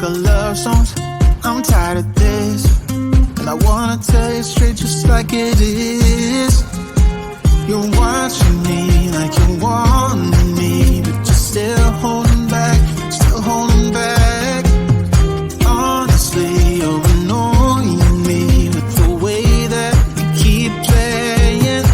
our love songs. I'm tired of this, and I wanna tell you straight just like it is. You're watching me like you want me, but you're still holding back, still holding back. Honestly, you're annoying me with the way that you keep playing.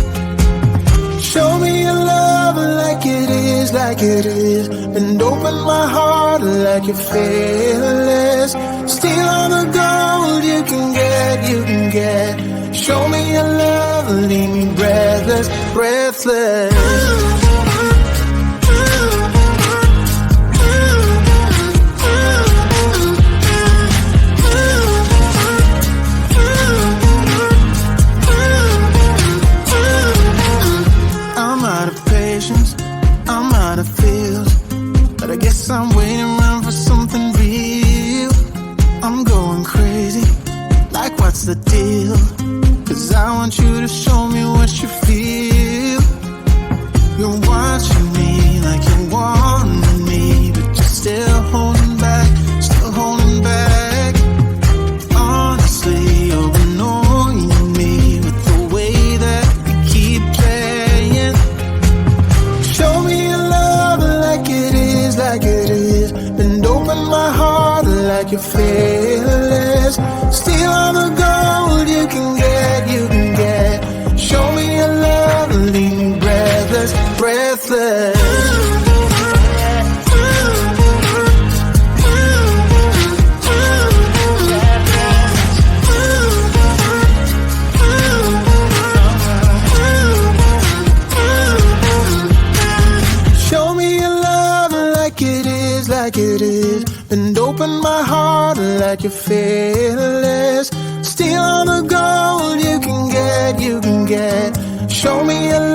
Show me your love like it is, like it is, and open my heart like you're fearless. Steal all the gold you can get, you can get. Show me your love, leave me breathless, breathless. I'm out of patience, I'm out of feels, but I guess I'm waiting around for something real. I'm going crazy, like what's the deal? 'Cause I want you to show me what you feel. You're watching me like you want me, but you're still holding back, still holding back. Honestly, you're annoying me with the way that you keep playing. Show me your love like it is, like it is, and open my heart like you're fearless. Steal all the gold you can get, you can get. Show me your love, leave me breathless, breathless. Show me your love like it is, like it is, and open my heart like you're fearless. Steal all the gold you can get, you can get. Show me your